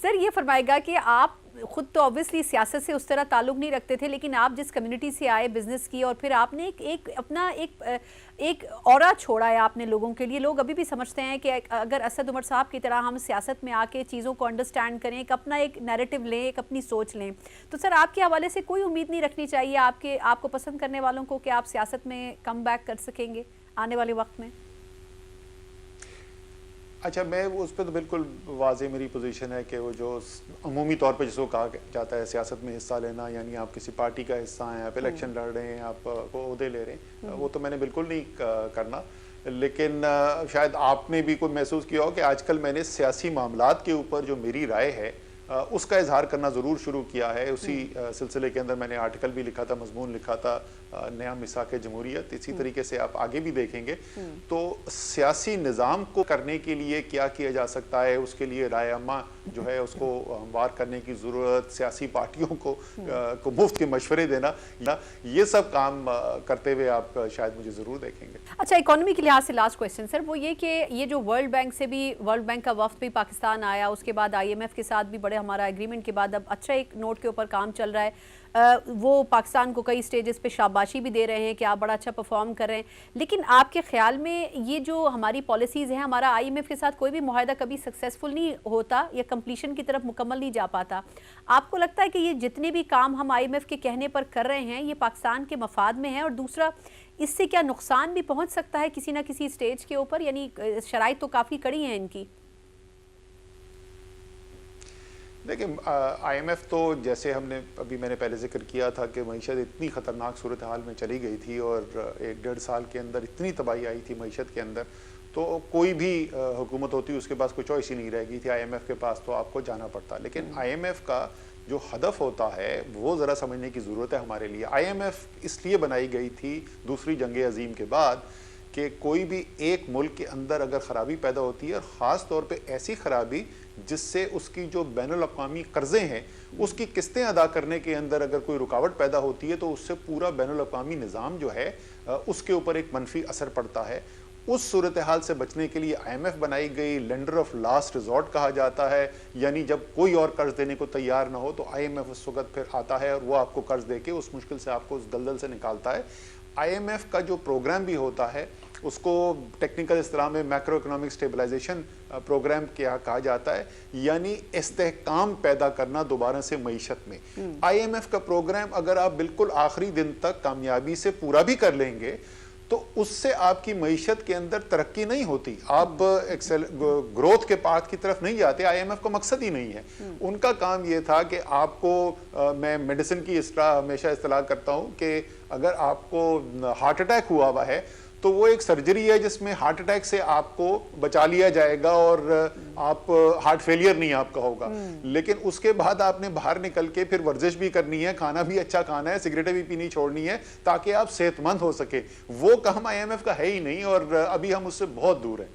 سر یہ فرمائے گا کہ آپ خود تو obviously سیاست سے اس طرح تعلق نہیں رکھتے تھے، لیکن آپ جس کمیونٹی سے آئے بزنس کی، اور پھر آپ نے اپنا ایک اورا چھوڑا ہے آپ نے لوگوں کے لیے. لوگ ابھی بھی سمجھتے ہیں کہ اگر اسد عمر صاحب کی طرح ہم سیاست میں آ کے چیزوں کو انڈرسٹینڈ کریں، اپنا ایک نیریٹو لیں، ایک اپنی سوچ لیں، تو سر آپ کے حوالے سے کوئی امید نہیں رکھنی چاہیے آپ کو پسند کرنے والوں کو کہ آپ سیاست میں کم بیک کر سکیں گے آنے والے وقت میں؟ اچھا، میں اس پہ تو بالکل واضح میری پوزیشن ہے کہ وہ جو عمومی طور پہ جس کو کہا جاتا ہے سیاست میں حصہ لینا، یعنی آپ کسی پارٹی کا حصہ ہیں، آپ الیکشن لڑ رہے ہیں، آپ عہدے لے رہے ہیں، وہ تو میں نے بالکل نہیں کرنا. لیکن شاید آپ نے بھی کوئی محسوس کیا ہو کہ آج کل میں نے سیاسی معاملات کے اوپر جو میری رائے ہے اس کا اظہار کرنا ضرور شروع کیا ہے. اسی سلسلے کے اندر میں نے آرٹیکل بھی لکھا تھا، مضمون لکھا تھا، نیا میثاق جمہوریت. اسی طریقے سے آپ آگے بھی دیکھیں گے تو سیاسی نظام کو کرنے کے لیے کیا کیا جا سکتا ہے، اس کے لیے رائے عامہ جو ہے اس کو ہموار کرنے کی ضرورت، سیاسی پارٹیوں کو مفت کے مشورے دینا، یہ سب کام کرتے ہوئے آپ شاید مجھے ضرور دیکھیں گے. اچھا، اکانومی کے لحاظ سے لاسٹ کویسچن سر، وہ یہ کہ یہ جو ورلڈ بینک کا وفد بھی پاکستان آیا، اس کے بعد IMF کے ساتھ بھی بڑے ہمارا ایگریمنٹ کے بعد اب اچھا ایک نوٹ کے اوپر کام چل رہا ہے. وہ پاکستان کو کئی سٹیجز پہ شاباشی بھی دے رہے ہیں کہ آپ بڑا اچھا پرفارم کر رہے ہیں. لیکن آپ کے خیال میں یہ جو ہماری پالیسیز ہیں، ہمارا IMF کے ساتھ کوئی بھی معاہدہ کبھی سکسیسفل نہیں ہوتا یا کمپلیشن کی طرف مکمل نہیں جا پاتا. آپ کو لگتا ہے کہ یہ جتنے بھی کام ہم IMF کے کہنے پر کر رہے ہیں یہ پاکستان کے مفاد میں ہیں؟ اور دوسرا، اس سے کیا نقصان بھی پہنچ سکتا ہے کسی نہ کسی سٹیج کے اوپر؟ یعنی شرائط تو کافی کڑی ہیں ان کی. دیکھیں، IMF تو جیسے میں نے پہلے ذکر کیا تھا کہ معیشت اتنی خطرناک صورتحال میں چلی گئی تھی اور 1.5 سال کے اندر اتنی تباہی آئی تھی معیشت کے اندر، تو کوئی بھی حکومت ہوتی اس کے پاس کوئی چوائس ہی نہیں رہ گئی تھی. IMF کے پاس تو آپ کو جانا پڑتا. لیکن IMF کا جو ہدف ہوتا ہے وہ ذرا سمجھنے کی ضرورت ہے ہمارے لیے. IMF اس لیے بنائی گئی تھی دوسری جنگ عظیم کے بعد کہ کوئی بھی ایک ملک کے اندر اگر خرابی پیدا ہوتی ہے، اور خاص طور پہ ایسی خرابی جس سے اس کی جو بین الاقوامی قرضے ہیں اس کی قسطیں ادا کرنے کے اندر اگر کوئی رکاوٹ پیدا ہوتی ہے تو اس سے پورا بین الاقوامی نظام جو ہے اس کے اوپر ایک منفی اثر پڑتا ہے. اس صورتحال سے بچنے کے لیے IMF بنائی گئی. لینڈر آف لاسٹ ریزورٹ کہا جاتا ہے، یعنی جب کوئی اور قرض دینے کو تیار نہ ہو تو IMF اس وقت پھر آتا ہے اور وہ آپ کو قرض دے کے اس مشکل سے آپ کو اس دلدل سے نکالتا ہے. IMF کا جو پروگرام بھی ہوتا ہے اس کو ٹیکنیکل اصطلاح میں میکرو اکنامک سٹیبلائزیشن پروگرام کیا کہا جاتا ہے، یعنی استحکام پیدا کرنا دوبارہ سے معیشت میں. IMF کا پروگرام اگر آپ بالکل آخری دن تک کامیابی سے پورا بھی کر لیں گے تو اس سے آپ کی معیشت کے اندر ترقی نہیں ہوتی، آپ گروتھ کے پاتھ کی طرف نہیں جاتے. IMF کا مقصد ہی نہیں ہے. ان کا کام یہ تھا کہ آپ کو، میں میڈیسن کی ہمیشہ اصطلاح کرتا ہوں کہ اگر آپ کو ہارٹ اٹیک ہوا ہے تو وہ ایک سرجری ہے جس میں ہارٹ اٹیک سے آپ کو بچا لیا جائے گا اور آپ ہارٹ فیلئر نہیں آپ کا ہوگا. لیکن اس کے بعد آپ نے باہر نکل کے پھر ورزش بھی کرنی ہے، کھانا بھی اچھا کھانا ہے، سگریٹیں بھی پینی چھوڑنی ہے تاکہ آپ صحت مند ہو سکے. وہ کام IMF کا ہے ہی نہیں اور ابھی ہم اس سے بہت دور ہیں.